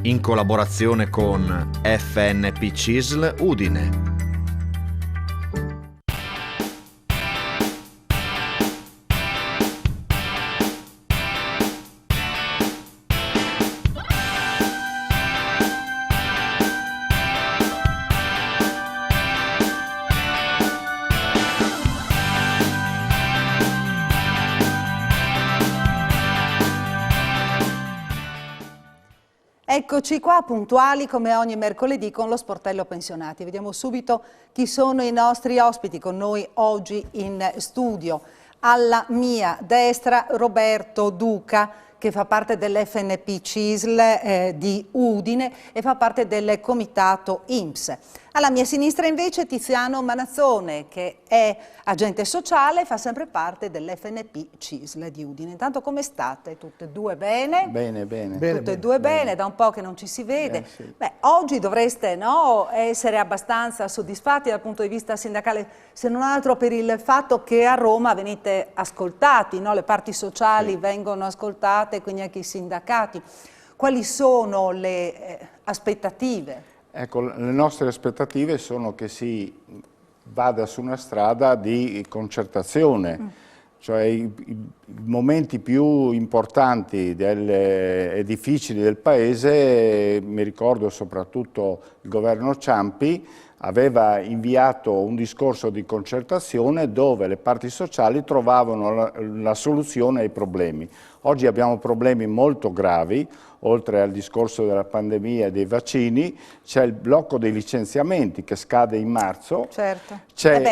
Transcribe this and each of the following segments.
in collaborazione con FNP CISL Udine. Eccoci qua puntuali come ogni mercoledì con lo Sportello Pensionati. Vediamo subito chi sono i nostri ospiti con noi oggi in studio. Alla mia destra Roberto Duca, che fa parte dell'FNP CISL di Udine e fa parte del comitato INPS. Alla mia sinistra invece Tiziano Manazzone, che è agente sociale e fa sempre parte dell'FNP CISL di Udine. Intanto come state? Tutte e due bene? Bene, bene. Tutte e due bene, da un po' che non ci si vede. Sì. Beh, oggi dovreste essere abbastanza soddisfatti dal punto di vista sindacale, se non altro per il fatto che a Roma venite ascoltati, no? Le parti sociali vengono ascoltate, quindi anche i sindacati. Quali sono le aspettative? Ecco, le nostre aspettative sono che si vada su una strada di concertazione, cioè i momenti più importanti e difficili del Paese, mi ricordo soprattutto il governo Ciampi, aveva inviato un discorso di concertazione dove le parti sociali trovavano la soluzione ai problemi. Oggi abbiamo problemi molto gravi, oltre al discorso della pandemia e dei vaccini, c'è il blocco dei licenziamenti che scade in marzo. Certo,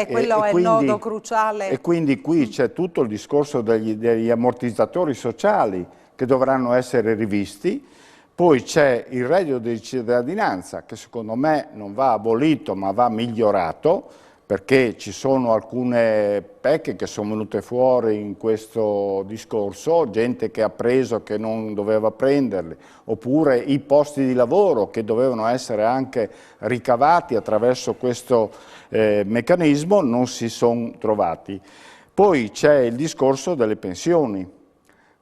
quello è il nodo cruciale. E quindi qui c'è tutto il discorso degli ammortizzatori sociali che dovranno essere rivisti. Poi c'è il reddito di cittadinanza che secondo me non va abolito ma va migliorato, perché ci sono alcune pecche che sono venute fuori in questo discorso, gente che ha preso che non doveva prenderli, oppure i posti di lavoro che dovevano essere anche ricavati attraverso questo meccanismo non si sono trovati. Poi c'è il discorso delle pensioni.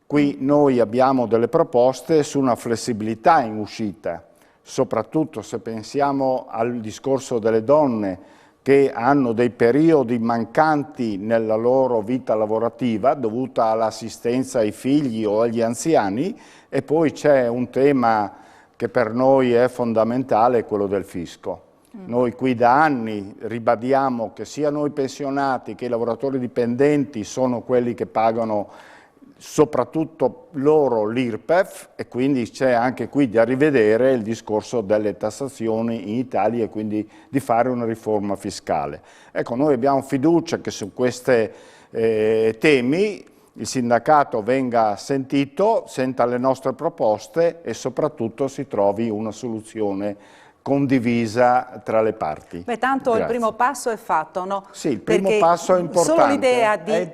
Qui noi abbiamo delle proposte su una flessibilità in uscita, soprattutto se pensiamo al discorso delle donne che hanno dei periodi mancanti nella loro vita lavorativa dovuta all'assistenza ai figli o agli anziani, e poi c'è un tema che per noi è fondamentale, quello del fisco. Noi qui da anni ribadiamo che sia noi pensionati che i lavoratori dipendenti sono quelli che pagano soprattutto loro l'IRPEF, e quindi c'è anche qui da rivedere il discorso delle tassazioni in Italia e quindi di fare una riforma fiscale. Ecco, noi abbiamo fiducia che su questi temi il sindacato venga sentito, senta le nostre proposte e soprattutto si trovi una soluzione condivisa tra le parti. Beh, tanto il primo passo è fatto, no? Sì, il primo passo è importante. Solo l'idea di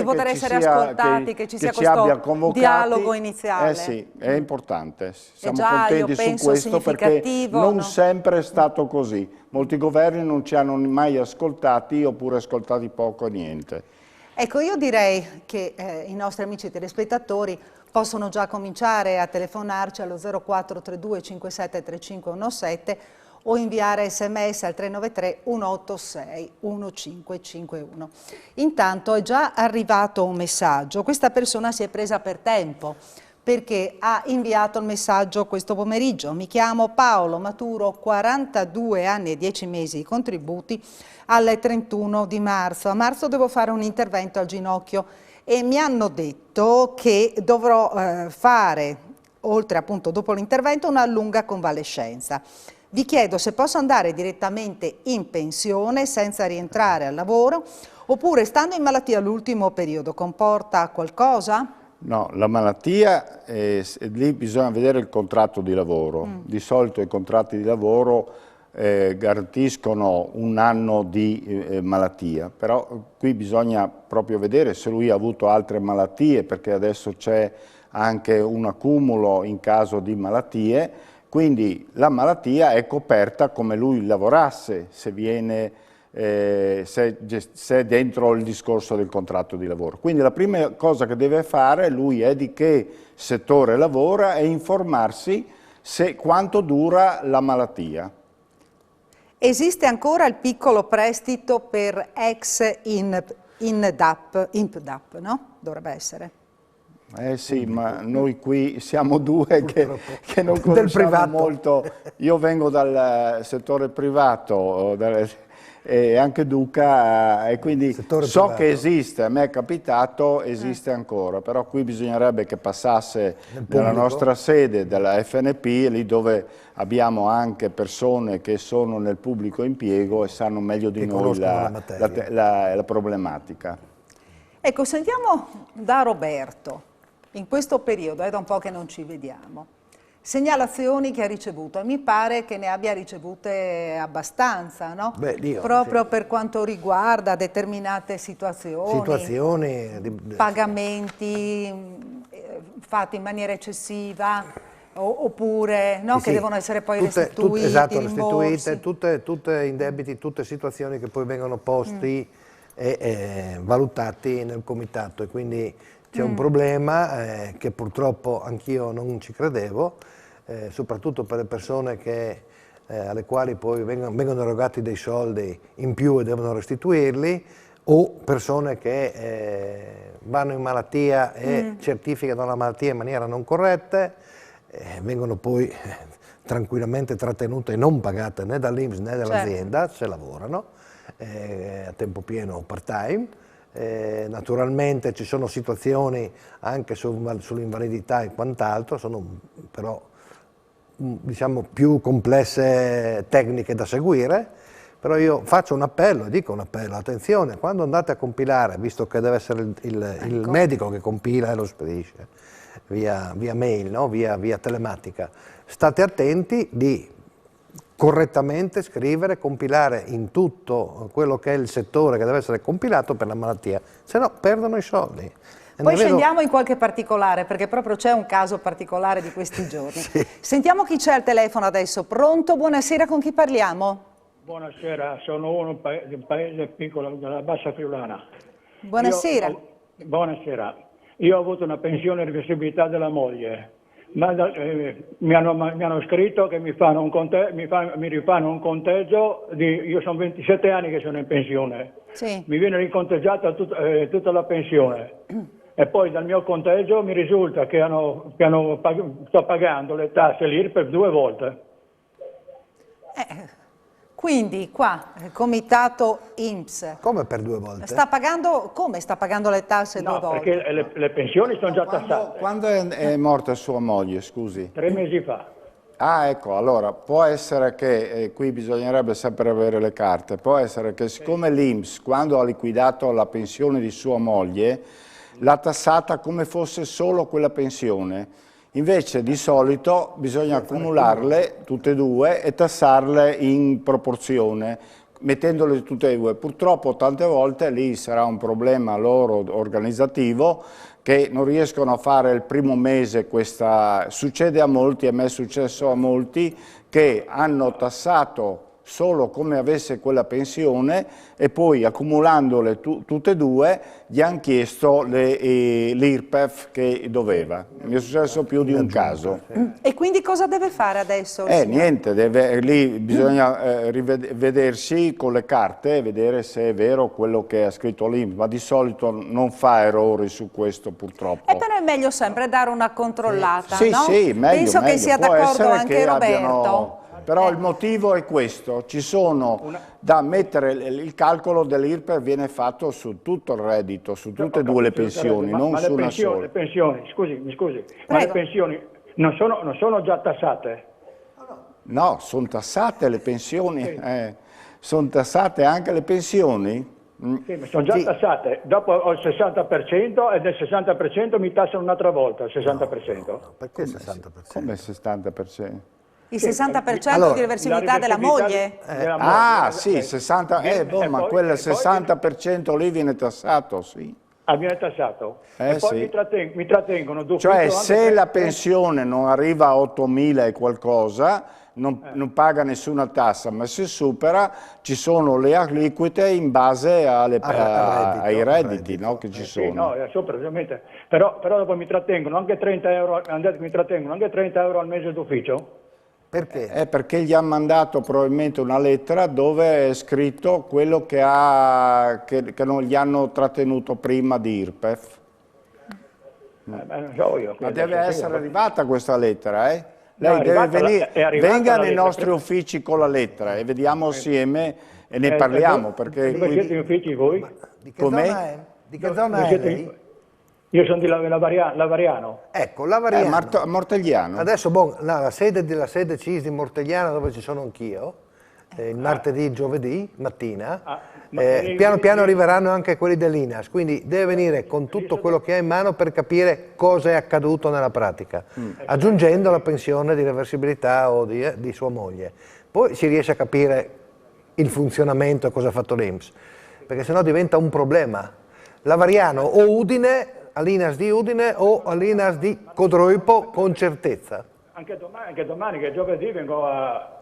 poter essere ascoltati, che ci sia questo dialogo iniziale. Sì, è importante. Siamo già, contenti io penso, su questo perché non sempre è stato così. Molti governi non ci hanno mai ascoltati oppure ascoltati poco o niente. Ecco, io direi che i nostri amici telespettatori possono già cominciare a telefonarci allo 0432 57 3517 o inviare sms al 393 186 1551. Intanto è già arrivato un messaggio, questa persona si è presa per tempo perché ha inviato il messaggio questo pomeriggio. Mi chiamo Paolo, maturo 42 anni e 10 mesi di contributi al 31 di marzo. A marzo devo fare un intervento al ginocchio e mi hanno detto che dovrò fare, oltre appunto dopo l'intervento, una lunga convalescenza. Vi chiedo se posso andare direttamente in pensione senza rientrare al lavoro, oppure stando in malattia all'ultimo periodo comporta qualcosa? No, la malattia, lì bisogna vedere il contratto di lavoro. Di solito i contratti di lavoro garantiscono un anno di malattia, però qui bisogna proprio vedere se lui ha avuto altre malattie, perché adesso c'è anche un accumulo in caso di malattie, quindi la malattia è coperta come lui lavorasse, se è dentro il discorso del contratto di lavoro. Quindi la prima cosa che deve fare lui è di che settore lavora e informarsi quanto dura la malattia. Esiste ancora il piccolo prestito per ex INPDAP, no? Dovrebbe essere. Sì, ma noi qui siamo due che non conosciamo molto. Io vengo dal settore privato, e anche Duca, e quindi so che esiste, a me è capitato, esiste ancora, però qui bisognerebbe che passasse nella nostra sede della FNP, lì dove abbiamo anche persone che sono nel pubblico impiego e sanno meglio di noi la problematica. Ecco, sentiamo da Roberto, in questo periodo, è da un po' che non ci vediamo, segnalazioni che ha ricevuto, e mi pare che ne abbia ricevute abbastanza, no? Proprio sì, per quanto riguarda determinate situazioni, pagamenti fatti in maniera eccessiva, oppure no, che devono essere poi restituiti, esatto, restituite, tutte indebiti, tutte situazioni che poi vengono posti e valutati nel comitato, e quindi c'è un problema che purtroppo anch'io non ci credevo, soprattutto per le persone alle quali poi vengono erogati dei soldi in più e devono restituirli, o persone che vanno in malattia e certificano la malattia in maniera non corretta, vengono poi tranquillamente trattenute e non pagate né dall'INPS né dall'azienda, se lavorano a tempo pieno o part-time. Naturalmente ci sono situazioni anche sull'invalidità e quant'altro, sono però diciamo più complesse tecniche da seguire, però io faccio un appello, dico un appello, attenzione, quando andate a compilare, visto che deve essere il medico che compila e lo spedisce via mail, no? via telematica, state attenti di correttamente scrivere, compilare in tutto quello che è il settore che deve essere compilato per la malattia, se no perdono i soldi. Poi scendiamo in qualche particolare, perché proprio c'è un caso particolare di questi giorni. Sì. Sentiamo chi c'è al telefono adesso. Pronto? Buonasera, con chi parliamo? Buonasera, sono uno di un paese piccolo della Bassa Friulana. Buonasera. Buonasera. Io ho avuto una pensione di reversibilità della moglie. Mi hanno scritto che mi rifanno un conteggio io sono 27 anni che sono in pensione, sì. Mi viene riconteggiata tutta la pensione e poi dal mio conteggio mi risulta che sto pagando le tasse l'IRPEF 2 volte. Quindi qua il comitato INPS come per 2 volte? Sta pagando le tasse 2 volte? Perché le pensioni sono già tassate. Quando è morta sua moglie, scusi? 3 mesi fa. Ah, ecco, allora può essere che, qui bisognerebbe sempre avere le carte, può essere che siccome l'INPS quando ha liquidato la pensione di sua moglie l'ha tassata come fosse solo quella pensione. Invece di solito bisogna accumularle tutte e due e tassarle in proporzione, mettendole tutte e due. Purtroppo tante volte lì sarà un problema loro organizzativo che non riescono a fare il primo mese succede a molti, a me è successo a molti, che hanno tassato solo come avesse quella pensione e poi accumulandole tutte e due gli hanno chiesto l'IRPEF che doveva. Mi è successo più di un caso. E quindi cosa deve fare adesso? Niente, lì bisogna vedersi con le carte e vedere se è vero quello che ha scritto l'INPS, ma di solito non fa errori su questo purtroppo. E però è meglio sempre dare una controllata, sì, no? Sì, meglio. Penso che sia d'accordo anche Roberto. Però il motivo è questo, ci sono da mettere, il calcolo dell'IRPEF viene fatto su tutto il reddito, su tutte e due le pensioni, non su una sola. Le pensioni, mi scusi, ma le pensioni non sono già tassate? No, sono tassate le pensioni, sì. Sono tassate anche le pensioni? Sì, ma sono già tassate, dopo ho il 60% e del 60% mi tassano un'altra volta, il 60%. No, perché il 60%? Come il 60%? Il 60% di reversibilità della moglie? Sì, 60%, ma quel 60% lì viene tassato, sì. viene tassato. E poi sì. mi trattengono d'ufficio. Cioè anche se la pensione non arriva a 8.000 e qualcosa, non paga nessuna tassa, ma se supera ci sono le aliquote in base ai redditi, no, che ci sono. Sì, no, è sopra, ovviamente. Però dopo mi trattengono anche 30 euro, mi trattengono anche 30 euro al mese d'ufficio? Perché? Perché gli hanno mandato probabilmente una lettera dove è scritto quello che non gli hanno trattenuto prima di IRPEF. Non so io. Ma deve essere arrivata questa lettera, eh? No, Lei deve venire, venga nei lettera. nostri uffici con la lettera e vediamo assieme e ne parliamo. Perché dove siete in uffici voi? Di che zona è? Di che zona è lei? Io sono di Lavariano. Ecco, Lavariano. Mortegliano. Adesso, la sede CIS di Mortegliano, dove ci sono anch'io, il martedì, giovedì mattina, piano piano arriveranno anche quelli dell'INAS, quindi deve venire con tutto quello che ha in mano per capire cosa è accaduto nella pratica, aggiungendo la pensione di reversibilità o di sua moglie. Poi si riesce a capire il funzionamento e cosa ha fatto l'INPS, perché sennò diventa un problema. Lavariano o Udine, all'INAS di Udine o all'INAS di Codroipo con certezza. Anche domani, che è giovedì, vengo a...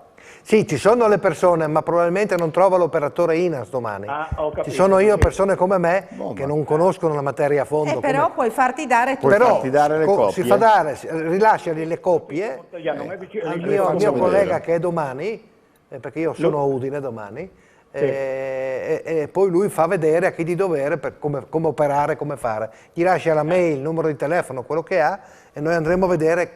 Sì, ci sono le persone, ma probabilmente non trova l'operatore INAS domani. Ho capito, ci sono persone come me che non conoscono la materia a fondo. Però puoi farti dare tutto. Puoi farti dare le copie. Si fa dare, rilasciali le copie al mio collega che è domani, perché io sono a Udine domani, e poi lui fa vedere a chi di dovere per come operare, come fare. Gli lascia la mail, il numero di telefono, quello che ha, e noi andremo a vedere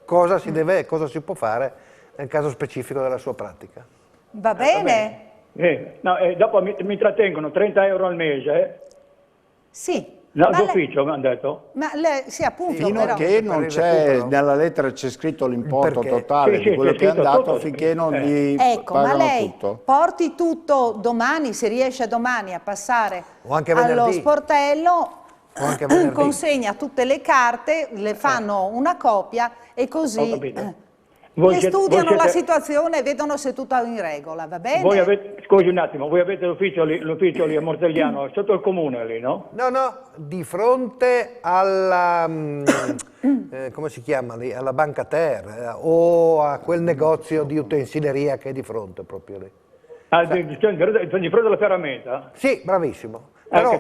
cosa si deve e cosa si può fare nel caso specifico della sua pratica. Va bene? Dopo mi trattengono 30 euro al mese. Sì. No, d'ufficio mi hanno detto. Ma sì, appunto. Fino a che non c'è, nella lettera c'è scritto l'importo totale di quello che è andato, finché non gli pagano ma lei tutto. porti tutto domani, se riesce domani a passare o anche allo sportello, o anche venerdì. consegna tutte le carte, le fanno una copia e così studiano la situazione e vedono se tutto è in regola, va bene? Scusi un attimo, voi avete l'ufficio lì a Mortegliano, sotto il comune lì, no? No, di fronte alla, come si chiama lì, alla Banca Ter o a quel negozio di utensileria che è di fronte proprio lì. Di fronte alla ferramenta? Sì, bravissimo. Però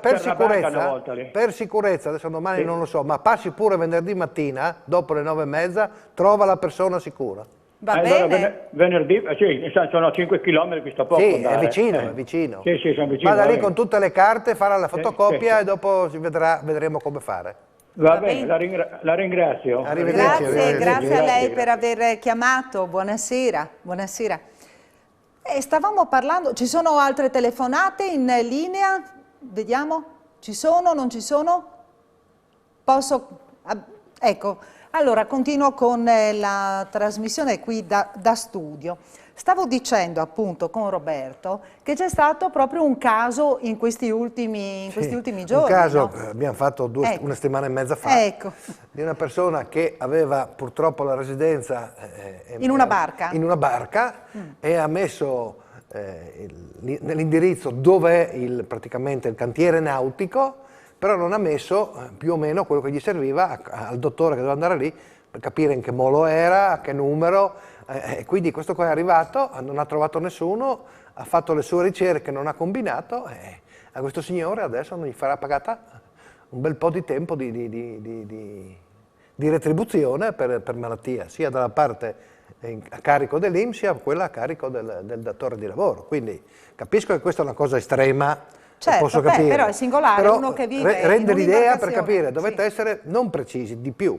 per sicurezza, adesso domani non lo so, ma passi pure venerdì mattina, dopo le 9:30, trova la persona sicura. Va bene? Venerdì, sì, sono a 5 km, qui sta poco. Sì, è vicino. Sì, sono vicino. Vada lì con tutte le carte, farà la fotocopia e dopo vedremo come fare. Va bene, la ringrazio. Arrivederci. Grazie a lei per aver chiamato, buonasera. Stavamo parlando, ci sono altre telefonate in linea? Vediamo, ci sono, non ci sono? Ecco, allora continuo con la trasmissione qui da studio. Stavo dicendo appunto con Roberto che c'è stato proprio un caso in questi ultimi giorni. Un caso, no? abbiamo fatto una settimana e mezza fa, di una persona che aveva purtroppo la residenza in una barca, e ha messo nell'indirizzo dove è praticamente il cantiere nautico, però non ha messo più o meno quello che gli serviva al dottore che doveva andare lì per capire in che molo era, a che numero. Quindi questo qua è arrivato, non ha trovato nessuno, ha fatto le sue ricerche, non ha combinato e a questo signore adesso non gli farà pagata un bel po' di tempo di retribuzione per malattia, sia dalla parte a carico dell'INPS sia quella a carico del datore di lavoro. Quindi capisco che questa è una cosa estrema, posso capire. Però è singolare, però uno che vive rende in l'idea per un'imbarcazione. capire, dovete essere non precisi, di più.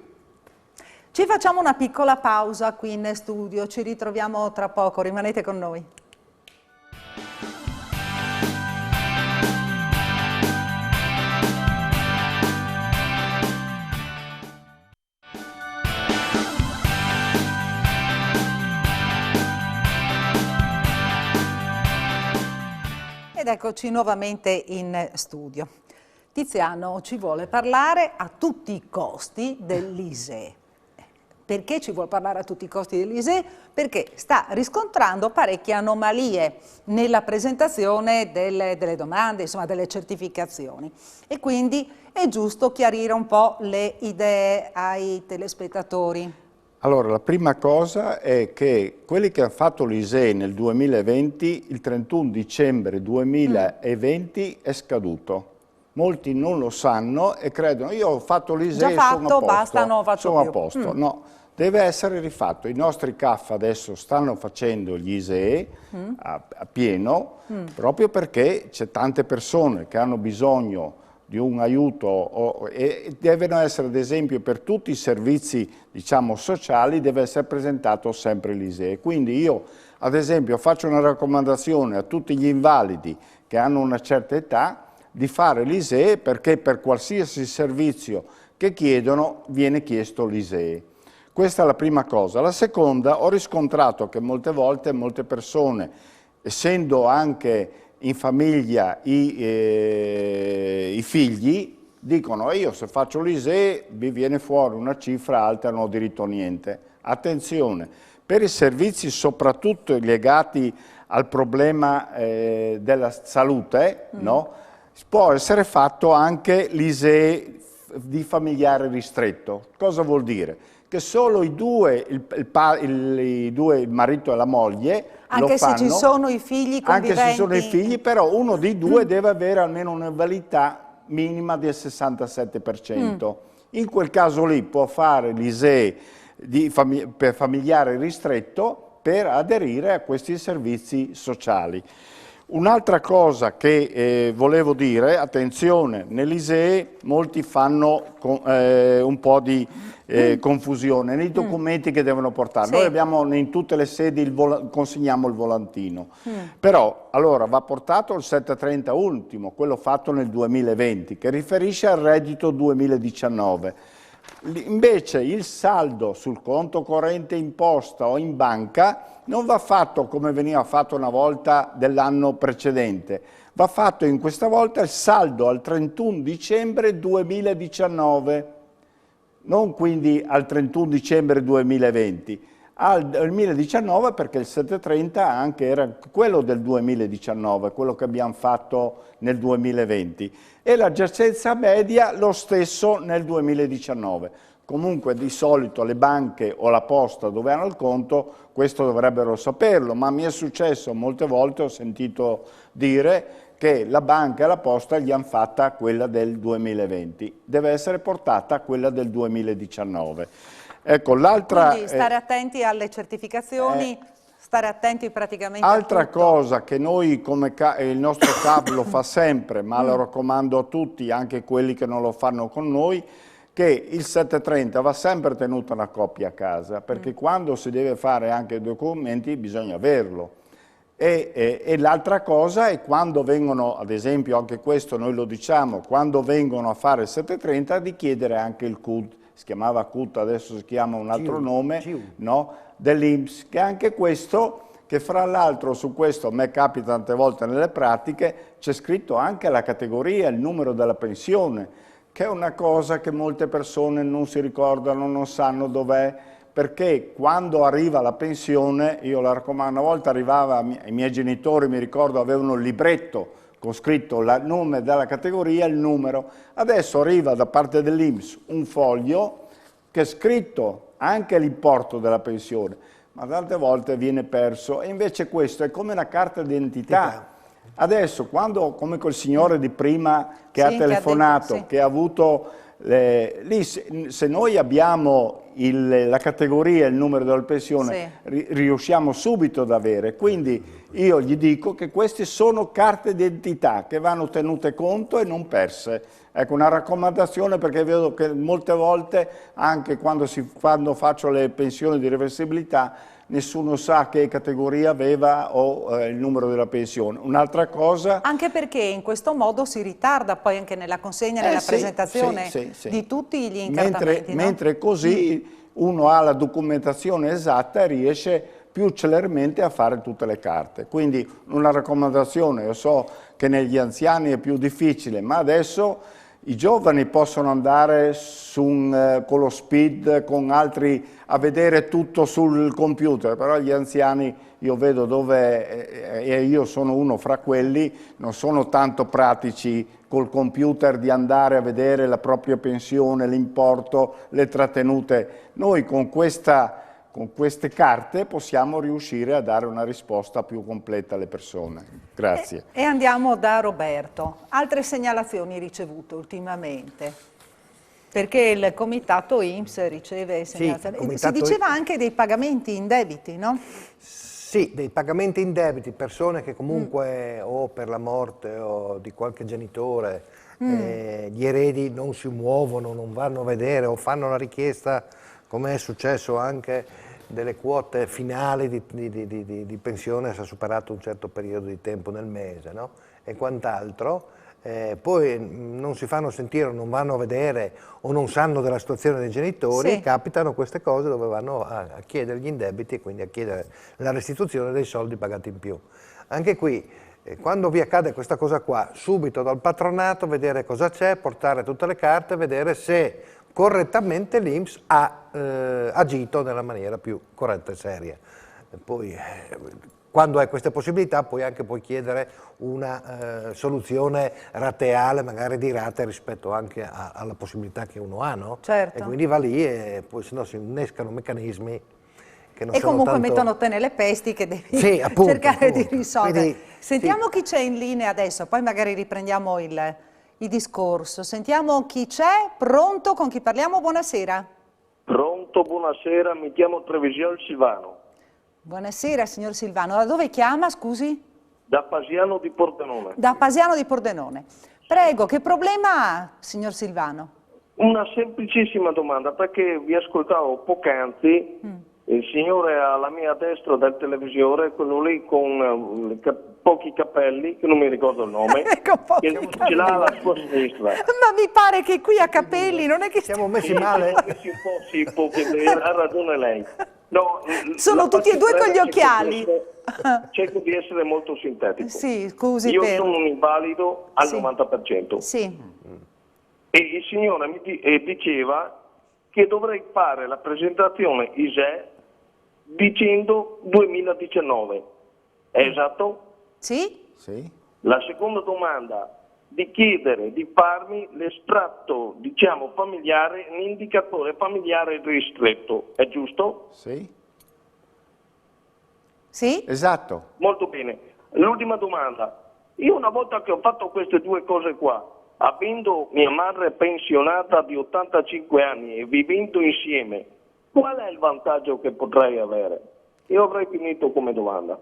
Ci facciamo una piccola pausa qui in studio, ci ritroviamo tra poco, rimanete con noi. Ed eccoci nuovamente in studio. Tiziano ci vuole parlare a tutti i costi dell'ISEE. Perché ci vuol parlare a tutti i costi dell'ISEE? Perché sta riscontrando parecchie anomalie nella presentazione delle domande, insomma delle certificazioni, e quindi è giusto chiarire un po' le idee ai telespettatori. Allora, la prima cosa è che quelli che hanno fatto l'ISEE nel 2020, il 31 dicembre 2020 è scaduto. Molti non lo sanno e credono, io ho fatto l'ISEE e sono a posto. Basta, non faccio sono più. a posto. No, deve essere rifatto. I nostri CAF adesso stanno facendo gli ISEE a pieno, proprio perché c'è tante persone che hanno bisogno di un aiuto e devono essere, ad esempio, per tutti i servizi, diciamo, sociali, deve essere presentato sempre l'ISEE. Quindi io, ad esempio, faccio una raccomandazione a tutti gli invalidi che hanno una certa età di fare l'ISEE, perché per qualsiasi servizio che chiedono viene chiesto l'ISEE. Questa è la prima cosa. La seconda, ho riscontrato che molte volte molte persone, essendo anche in famiglia i figli, dicono io se faccio l'ISEE mi viene fuori una cifra alta e non ho diritto a niente. Attenzione, per i servizi soprattutto legati al problema della salute, no? Può essere fatto anche l'ISEE di familiare ristretto. Cosa vuol dire? Che solo i due, il marito e la moglie, anche lo fanno, se ci sono i figli conviventi. Anche se ci sono i figli, però uno dei due deve avere almeno un'invalidità minima del 67%. In quel caso lì può fare l'ISEE per familiare ristretto per aderire a questi servizi sociali. Un'altra cosa che volevo dire, attenzione, nell'ISEE molti fanno un po' di confusione nei documenti che devono portare. Sì. Noi abbiamo in tutte le sedi, consegniamo il volantino, però allora va portato il 730 ultimo, quello fatto nel 2020, che riferisce al reddito 2019. Invece il saldo sul conto corrente imposta o in banca non va fatto come veniva fatto una volta dell'anno precedente, va fatto in questa volta il saldo al 31 dicembre 2019, non quindi al 31 dicembre 2020, al 2019 perché il 730 anche era quello del 2019, quello che abbiamo fatto nel 2020, e la giacenza media lo stesso nel 2019. Comunque di solito le banche o la posta dove hanno il conto questo dovrebbero saperlo, ma mi è successo molte volte, ho sentito dire che la banca e la posta gli hanno fatta quella del 2020, deve essere portata quella del 2019. Ecco, l'altra... Quindi stare attenti alle certificazioni, stare attenti praticamente altra a tutto. Cosa che noi, come il nostro CAP lo fa sempre, ma lo raccomando a tutti, anche quelli che non lo fanno con noi, che il 730 va sempre tenuto una copia a casa, perché quando si deve fare anche i documenti bisogna averlo. E l'altra cosa è quando vengono, ad esempio anche questo noi lo diciamo, quando vengono a fare il 730 di chiedere anche il CUD, si chiamava CUD, adesso si chiama un altro nome, no? Dell'INPS, che anche questo, che fra l'altro su questo a me capita tante volte nelle pratiche, c'è scritto anche la categoria, il numero della pensione, che è una cosa che molte persone non si ricordano, non sanno dov'è, perché quando arriva la pensione, io la raccomando, una volta arrivava, i miei genitori, mi ricordo, avevano il libretto con scritto il nome della categoria e il numero, adesso arriva da parte dell'INPS un foglio che è scritto anche l'importo della pensione, ma tante volte viene perso, e invece questo è come una carta d'identità. Adesso, quando, come quel signore di prima che ha telefonato, che ha avuto, lì se noi abbiamo la categoria e il numero della pensione, riusciamo subito ad avere. Quindi io gli dico che queste sono carte d'identità che vanno tenute conto e non perse. Ecco, una raccomandazione, perché vedo che molte volte, anche quando faccio le pensioni di reversibilità, nessuno sa che categoria aveva o il numero della pensione. Un'altra cosa... Anche perché in questo modo si ritarda poi anche nella consegna, nella presentazione di tutti gli incartamenti. Mentre così uno ha la documentazione esatta e riesce più celermente a fare tutte le carte. Quindi una raccomandazione, io so che negli anziani è più difficile, ma adesso I giovani possono andare con lo SPID, con altri, a vedere tutto sul computer, però gli anziani, io vedo dove, e io sono uno fra quelli, non sono tanto pratici col computer di andare a vedere la propria pensione, l'importo, le trattenute. Noi con queste carte possiamo riuscire a dare una risposta più completa alle persone. Grazie. E andiamo da Roberto. Altre segnalazioni ricevute ultimamente? Perché il comitato INPS riceve segnalazioni. Si diceva anche dei pagamenti indebiti, no? Sì, dei pagamenti indebiti, persone che comunque o per la morte o di qualche genitore, gli eredi non si muovono, non vanno a vedere o fanno la richiesta, come è successo anche delle quote finali di pensione se ha superato un certo periodo di tempo nel mese, no? E quant'altro. Poi non si fanno sentire, non vanno a vedere o non sanno della situazione dei genitori, Sì. capitano queste cose dove vanno a chiedere gli indebiti e quindi a chiedere la restituzione dei soldi pagati in più. Anche qui, quando vi accade questa cosa qua, subito dal patronato vedere cosa c'è, portare tutte le carte, vedere se correttamente l'INPS ha agito nella maniera più corretta e seria. E poi, quando hai queste possibilità, puoi anche chiedere una soluzione rateale, magari di rate, rispetto anche alla possibilità che uno ha, no? Certo. E quindi va lì e poi sennò si innescano meccanismi che non E sono comunque tanto... mettono te nelle pesti che devi Sì, appunto, cercare di appunto. risolvere. Quindi, Sentiamo chi c'è in linea adesso, poi magari riprendiamo il discorso. Sentiamo chi c'è, pronto, con chi parliamo, buonasera. Pronto, buonasera, mi chiamo Trevigiano Silvano. Buonasera signor Silvano, da dove chiama, scusi? Da Pasiano di Pordenone. Da Pasiano di Pordenone. Prego, che problema ha, signor Silvano? Una semplicissima domanda, perché vi ascoltavo poc'anzi, il signore alla mia destra del televisore, quello lì con pochi capelli, che non mi ricordo il nome, Con pochi che ce l'ha alla sua sinistra. Ma mi pare che qui a capelli non è che Siamo messi male? Sì, ha ragione lei. No, sono tutti e due con gli occhiali. Cerco di essere molto sintetico. Sì, scusi Io per... sono un invalido al Sì. 90%. Sì, E il signore mi diceva che dovrei fare la presentazione ISEE dicendo 2019. È esatto? sì? Sì? La seconda domanda, di chiedere di farmi l'estratto, diciamo, familiare, l'indicatore familiare ristretto. È giusto? Sì? Sì? Esatto. Molto bene. L'ultima domanda. Io una volta che ho fatto queste due cose qua, avendo mia madre pensionata di 85 anni e vivendo insieme, qual è il vantaggio che potrei avere? Io avrei finito come domanda.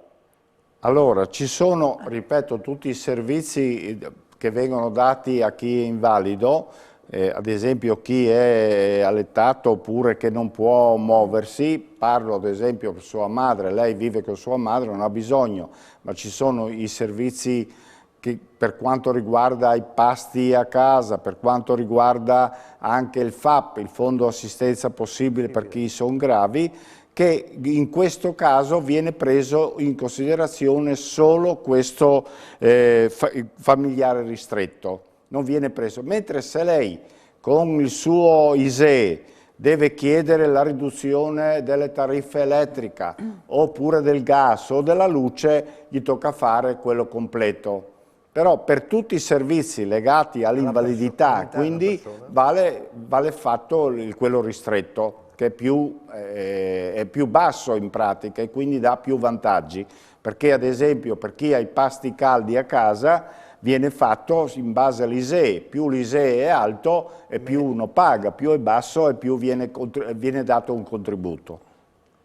Allora, ci sono, ripeto, tutti i servizi che vengono dati a chi è invalido, ad esempio chi è allettato oppure che non può muoversi, parlo ad esempio per sua madre, lei vive con sua madre, non ha bisogno, ma ci sono i servizi che, per quanto riguarda i pasti a casa, per quanto riguarda anche il FAP, il Fondo Assistenza Possibile per chi sono gravi, che in questo caso viene preso in considerazione solo questo familiare ristretto, non viene preso, mentre se lei con il suo ISEE deve chiedere la riduzione delle tariffe elettriche oppure del gas o della luce, gli tocca fare quello completo. Però per tutti i servizi legati all'invalidità, quindi vale fatto quello ristretto, che è più basso in pratica e quindi dà più vantaggi, perché ad esempio per chi ha i pasti caldi a casa viene fatto in base all'ISEE, più l'ISEE è alto e più uno paga, più è basso e più viene dato un contributo.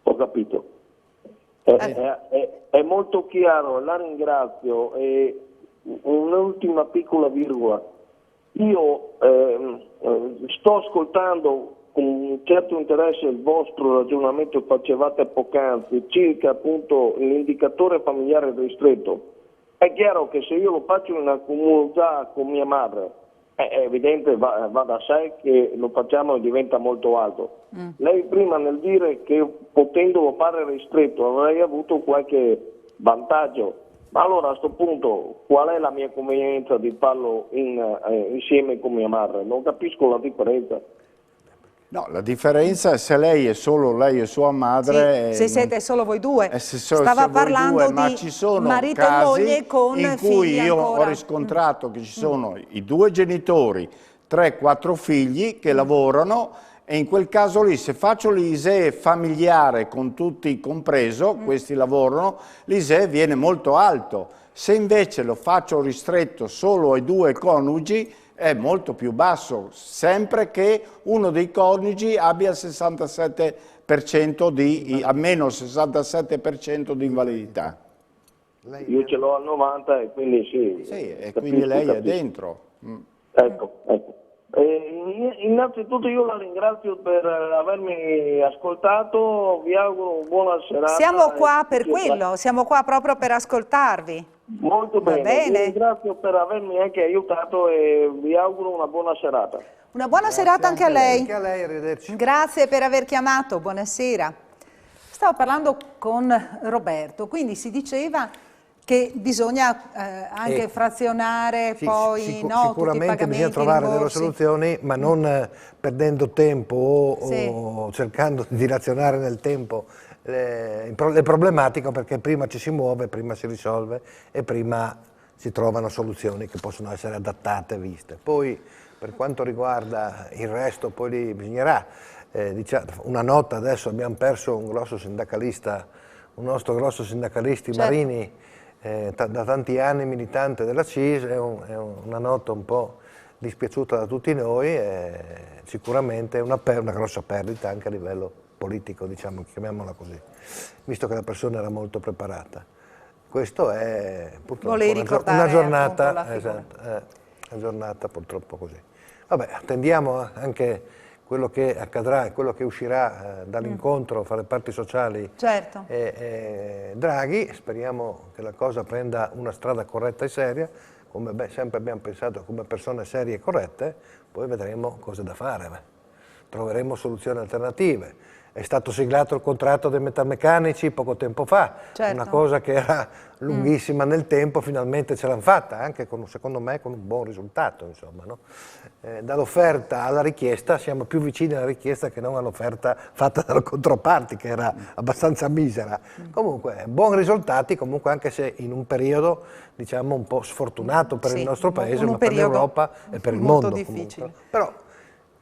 Ho capito. È molto chiaro, la ringrazio. E un'ultima piccola virgola. Io sto ascoltando con un certo interesse il vostro ragionamento che facevate poc'anzi circa appunto l'indicatore familiare ristretto. È chiaro che se io lo faccio in una comunità con mia madre, è evidente, va da sé che lo facciamo e diventa molto alto. Lei prima nel dire che potendolo fare ristretto avrei avuto qualche vantaggio, Ma allora a questo punto qual è la mia convenienza di farlo insieme con mia madre? Non capisco la differenza. No, la differenza è se lei è solo lei e sua madre. Sì, se siete solo voi due. Stava Stava parlando ma di ci sono marito casi e moglie con in cui figli io ancora. ho riscontrato che ci sono i due genitori, 3-4 figli che lavorano, e in quel caso lì, se faccio l'ISEE familiare con tutti compreso, questi lavorano, l'ISEE viene molto alto. Se invece lo faccio ristretto solo ai due coniugi, è molto più basso, sempre che uno dei coniugi abbia il 67% almeno il 67% di invalidità. Io ce l'ho al 90 e quindi sì. Sì, e quindi lei è dentro. Ecco. Innanzitutto io la ringrazio per avermi ascoltato, vi auguro buona serata. Siamo qua per quello, siamo qua proprio per ascoltarvi. Molto Va bene, bene. vi ringrazio per avermi anche aiutato e vi auguro una buona serata. Una buona serata anche a lei. Anche a lei, arrivederci. Grazie per aver chiamato, buonasera. Stavo parlando con Roberto, quindi si diceva che bisogna anche frazionare Sì, poi no, sicuramente tutti i bisogna pagamenti, trovare delle rimborsi. soluzioni, ma non perdendo tempo Sì. o cercando di dilazionare nel tempo le problematiche, perché prima ci si muove, prima si risolve e prima si trovano soluzioni che possono essere adattate, viste. Poi per quanto riguarda il resto, poi lì bisognerà, una nota, adesso abbiamo perso un grosso sindacalista, un nostro grosso sindacalista, Certo. Marini, da tanti anni militante della CIS, è una nota un po' dispiaciuta da tutti noi, e sicuramente una grossa perdita anche a livello politico, diciamo, chiamiamola così, visto che la persona era molto preparata. Questo è purtroppo una giornata, una giornata purtroppo così. Vabbè, attendiamo anche quello che accadrà e quello che uscirà dall'incontro fra le parti sociali e Draghi. Speriamo che la cosa prenda una strada corretta e seria, come sempre abbiamo pensato, come persone serie e corrette, poi vedremo cosa da fare. Troveremo soluzioni alternative. È stato siglato il contratto dei metalmeccanici poco tempo fa, una cosa che era lunghissima nel tempo, finalmente ce l'hanno fatta, anche secondo me con un buon risultato, insomma, no? Dall'offerta alla richiesta siamo più vicini alla richiesta che non all'offerta fatta dalle controparti, che era abbastanza misera. Comunque, buoni risultati, comunque, anche se in un periodo, diciamo, un po' sfortunato per il nostro paese, ma per l'Europa e per il mondo. Difficile. Però,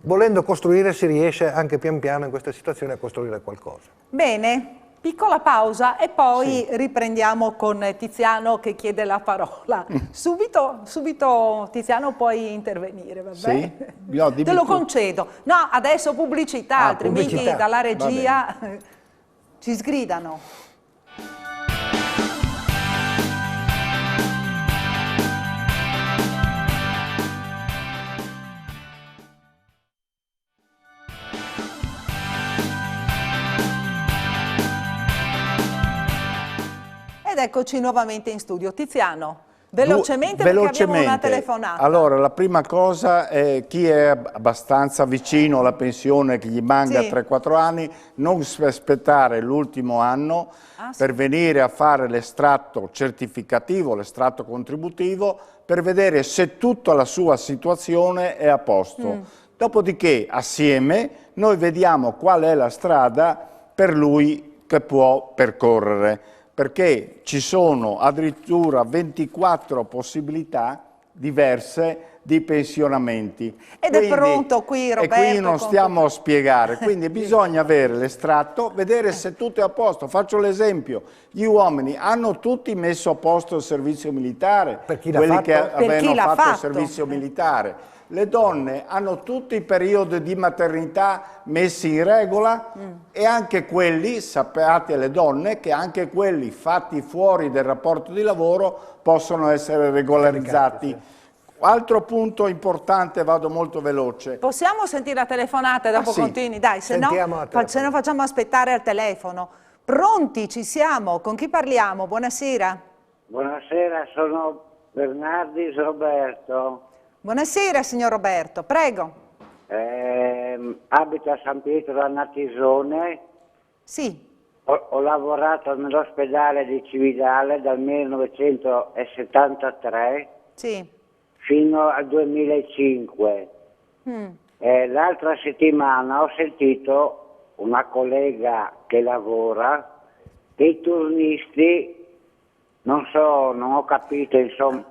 volendo costruire, si riesce anche pian piano in queste situazioni a costruire qualcosa. Bene, piccola pausa e poi riprendiamo con Tiziano che chiede la parola. Subito Tiziano puoi intervenire, va bene? No, te lo concedo. No, adesso pubblicità, altrimenti pubblicità. dalla regia ci sgridano. Ed eccoci nuovamente in studio. Tiziano, velocemente perché abbiamo una telefonata. Allora, la prima cosa è chi è abbastanza vicino alla pensione, che gli manca 3-4 anni, non aspettare l'ultimo anno per venire a fare l'estratto certificativo, l'estratto contributivo, per vedere se tutta la sua situazione è a posto. Dopodiché, assieme, noi vediamo qual è la strada per lui che può percorrere, perché ci sono addirittura 24 possibilità diverse di pensionamenti. Ed è pronto qui Roberto. E qui non stiamo a spiegare, quindi bisogna avere l'estratto, vedere se tutto è a posto. Faccio l'esempio, gli uomini hanno tutti messo a posto il servizio militare, Per chi l'ha quelli fatto? che Per chi avevano l'ha fatto il fatto. servizio militare. Le donne hanno tutti i periodi di maternità messi in regola e anche quelli, sappiate le donne, che anche quelli fatti fuori del rapporto di lavoro possono essere regolarizzati. Altro punto importante, vado molto veloce. Possiamo sentire la telefonata e dopo continui? Dai, se no facciamo aspettare al telefono. Pronti, ci siamo. Con chi parliamo? Buonasera. Buonasera, sono Bernardis Roberto. Buonasera signor Roberto, prego. Abito a San Pietro a Natisone. Sì. Ho lavorato nell'ospedale di Cividale dal 1973 Sì. fino al 2005. L'altra settimana ho sentito una collega che lavora, che i turnisti, non ho capito insomma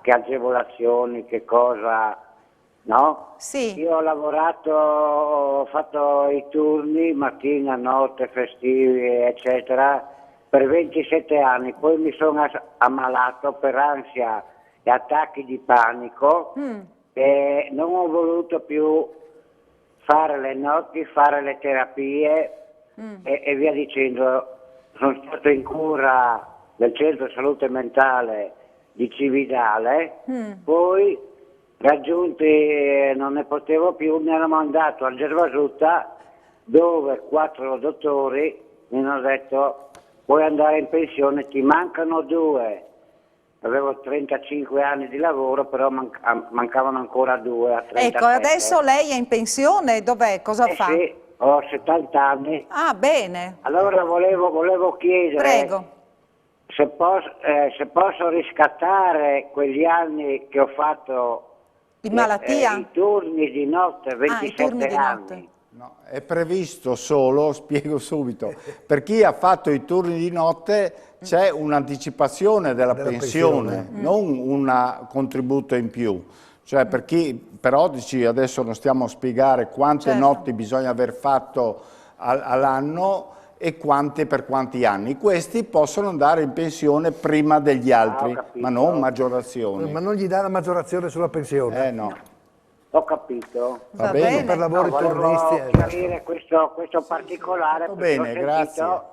che agevolazioni, che cosa, no? Sì. Io ho fatto i turni, mattina, notte, festivi, eccetera, per 27 anni, poi mi sono ammalato per ansia e attacchi di panico e non ho voluto più fare le notti, fare le terapie e via dicendo. Sono stato in cura del centro salute mentale di Cividale, poi raggiunti non ne potevo più, mi hanno mandato a Gervasuta dove 4 dottori mi hanno detto puoi andare in pensione, ti mancano 2. Avevo 35 anni di lavoro, però mancavano ancora 2 a 37. Ecco, adesso lei è in pensione, dov'è? Cosa fa? Sì, ho 70 anni. Ah, bene. Allora volevo chiedere Prego. se posso riscattare quegli anni che ho fatto Di malattia? i turni di notte, 27 i turni di anni. notte. No, è previsto solo, spiego subito, per chi ha fatto i turni di notte c'è un'anticipazione della pensione, non un contributo in più. Cioè per chi, però adesso non stiamo a spiegare quante notti bisogna aver fatto all'anno e quante per quanti anni. Questi possono andare in pensione prima degli altri, ma non maggiorazioni. Ma non gli dà la maggiorazione sulla pensione? No. Ho capito. Va bene. Per lavori Volevo turnisti. chiarire questo particolare. Va perché bene, ho grazie. sentito,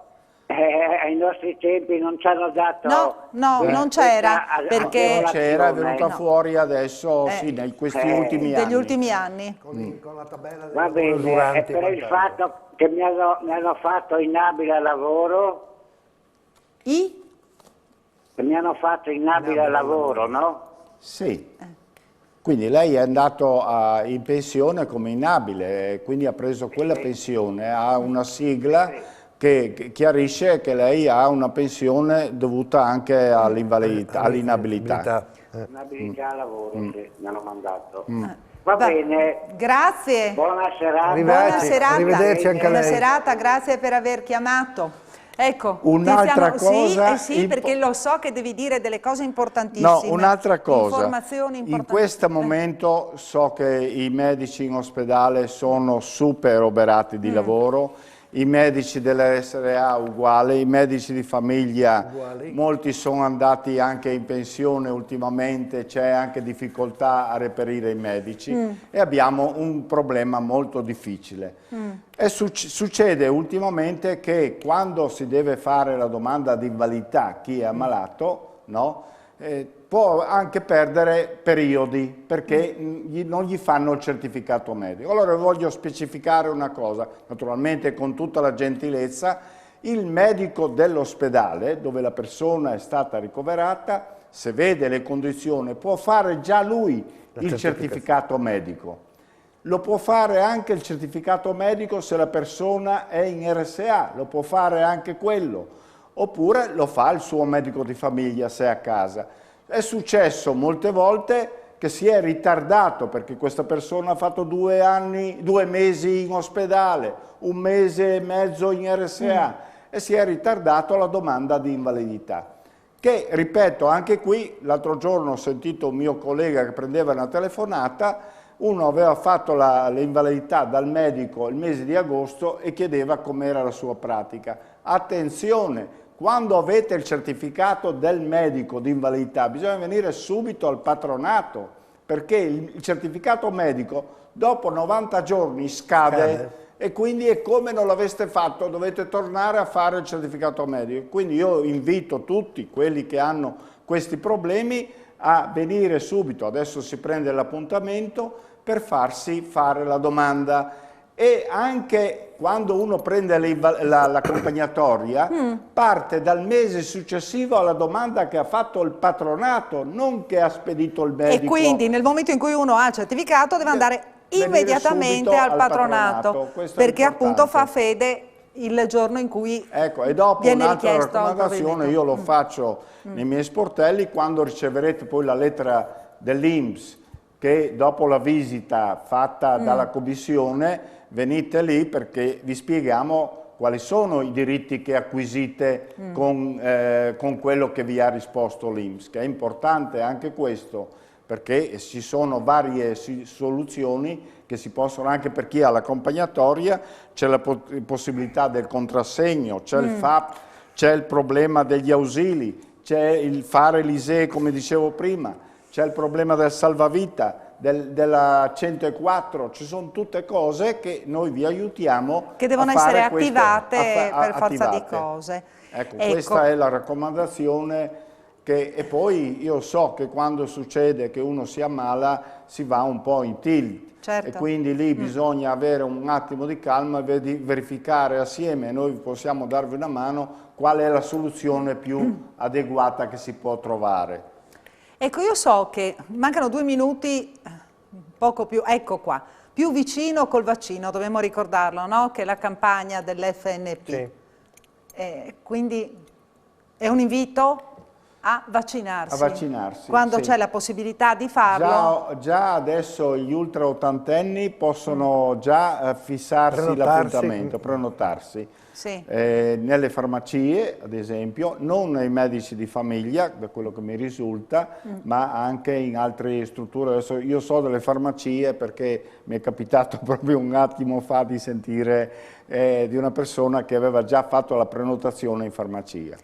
ai nostri tempi non ci hanno dato... No, non c'era, perché... C'era, è venuta no. fuori adesso, sì, in questi ultimi anni. Degli ultimi anni. Con la tabella dei Va bene, e usuranti per il fatto che mi hanno fatto inabile al lavoro, che mi hanno fatto inabile al lavoro, no? Sì. Quindi lei è andato in pensione come inabile, quindi ha preso quella pensione, ha una sigla che chiarisce che lei ha una pensione dovuta anche all'invalidità, all'inabilità. Inabilità al lavoro, sì, mi hanno mandato. Va bene. Grazie. Buona serata. Buona serata. Arrivederci anche a Buona lei. serata, grazie per aver chiamato. Ecco, Un'altra cosa... Sì, perché lo so che devi dire delle cose importantissime. No, un'altra cosa. Informazioni In importanti. questo momento so che i medici in ospedale sono super oberati di lavoro, i medici dell'SRA uguali, i medici di famiglia, molti sono andati anche in pensione ultimamente, c'è anche difficoltà a reperire i medici e abbiamo un problema molto difficile. E succede ultimamente che quando si deve fare la domanda di invalidità, chi è ammalato, no? Può anche perdere periodi perché non gli fanno il certificato medico. Allora voglio specificare una cosa, naturalmente con tutta la gentilezza, il medico dell'ospedale dove la persona è stata ricoverata, se vede le condizioni, può fare già lui il certificato medico. Lo può fare anche il certificato medico se la persona è in RSA, lo può fare anche quello. Oppure lo fa il suo medico di famiglia se è a casa. È successo molte volte che si è ritardato perché questa persona ha fatto 2 mesi in ospedale, 1 mese e mezzo in RSA e si è ritardato la domanda di invalidità. Che, ripeto, anche qui, l'altro giorno ho sentito un mio collega che prendeva una telefonata, uno aveva fatto l'invalidità dal medico il mese di agosto e chiedeva com'era la sua pratica. Attenzione! Quando avete il certificato del medico di invalidità bisogna venire subito al patronato perché il certificato medico dopo 90 giorni scade e quindi è come non l'aveste fatto, dovete tornare a fare il certificato medico. Quindi io invito tutti quelli che hanno questi problemi a venire subito, adesso si prende l'appuntamento per farsi fare la domanda. E anche quando uno prende l'accompagnatoria parte dal mese successivo alla domanda che ha fatto il patronato, non che ha spedito il medico. E quindi nel momento in cui uno ha il certificato deve andare immediatamente al patronato, perché appunto fa fede il giorno in cui ecco, e dopo viene un'altra richiesto il raccomandazione, provvedimento. io lo faccio nei miei sportelli, quando riceverete poi la lettera dell'INPS, che dopo la visita fatta dalla commissione, venite lì perché vi spieghiamo quali sono i diritti che acquisite con quello che vi ha risposto l'INPS, che è importante anche questo, perché ci sono varie soluzioni che si possono, anche per chi ha l'accompagnatoria, c'è la possibilità del contrassegno, c'è il FAP, c'è il problema degli ausili, c'è il fare l'ISEE come dicevo prima, c'è il problema del salvavita, della 104, ci sono tutte cose che noi vi aiutiamo che devono a fare essere attivate per forza di attivate. cose. Ecco, questa è la raccomandazione. E poi io so che quando succede che uno si ammala si va un po' in tilt, certo. E quindi lì bisogna avere un attimo di calma e verificare assieme, noi possiamo darvi una mano, qual è la soluzione più adeguata che si può trovare. Ecco, io so che mancano 2 minuti, poco più, ecco qua, più vicino col vaccino, dobbiamo ricordarlo, no? Che è la campagna dell'FNP. Sì. Quindi è un invito a vaccinarsi. A vaccinarsi, quando sì. c'è la possibilità di farlo. Già adesso gli ultra ottantenni possono già fissarsi l'appuntamento, prenotarsi. Sì. Nelle farmacie, ad esempio, non nei medici di famiglia, da quello che mi risulta, ma anche in altre strutture. Adesso io so delle farmacie perché mi è capitato proprio un attimo fa di sentire di una persona che aveva già fatto la prenotazione in farmacia.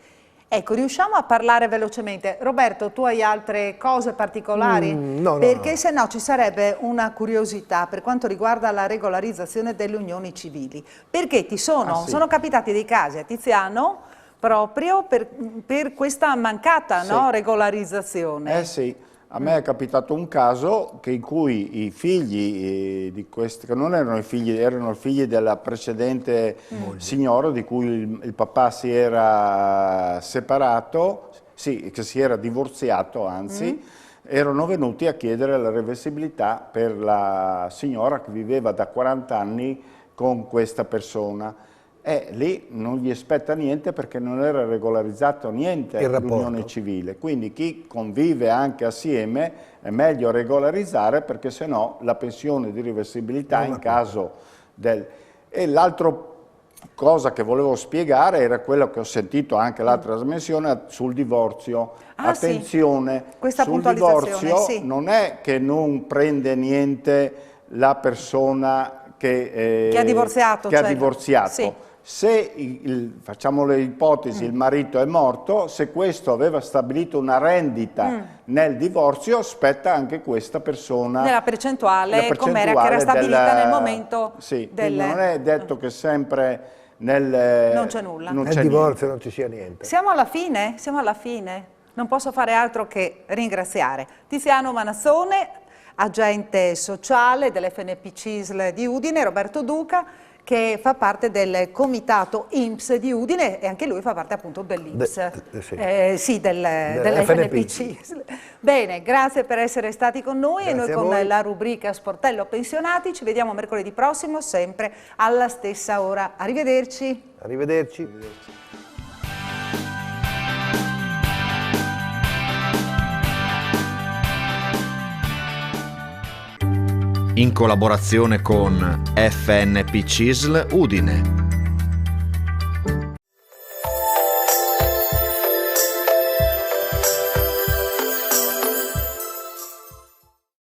Ecco, riusciamo a parlare velocemente. Roberto, tu hai altre cose particolari? No, Perché se no ci sarebbe una curiosità per quanto riguarda la regolarizzazione delle unioni civili. Perché sono capitati dei casi a Tiziano proprio per questa mancata regolarizzazione. Sì. A me è capitato un caso in cui i figli di questi, che non erano erano figli della precedente signora di cui il papà si era separato, che si era divorziato anzi, erano venuti a chiedere la reversibilità per la signora che viveva da 40 anni con questa persona. Lì non gli spetta niente perché non era regolarizzato niente l'unione civile, quindi chi convive anche assieme è meglio regolarizzare perché sennò la pensione di reversibilità in caso del... E l'altra cosa che volevo spiegare era quello che ho sentito anche l'altra trasmissione sul divorzio. Attenzione, sul divorzio non è che non prende niente la persona che ha divorziato. Sì. Se, facciamo le ipotesi, il marito è morto, se questo aveva stabilito una rendita nel divorzio, spetta anche questa persona. Nella percentuale come che era stabilita nel momento quindi non è detto che sempre non c'è nulla. Nel divorzio non ci sia niente. Siamo alla fine? Siamo alla fine? Non posso fare altro che ringraziare Tiziano Manassone, agente sociale dell'FNP CISL di Udine, Roberto Duca, che fa parte del comitato INPS di Udine e anche lui fa parte appunto dell'INPS, dell'FNP CISL. Bene, grazie per essere stati con noi. Grazie, e noi con la rubrica Sportello Pensionati ci vediamo mercoledì prossimo, sempre alla stessa ora. Arrivederci. Arrivederci. In collaborazione con FNP CISL Udine.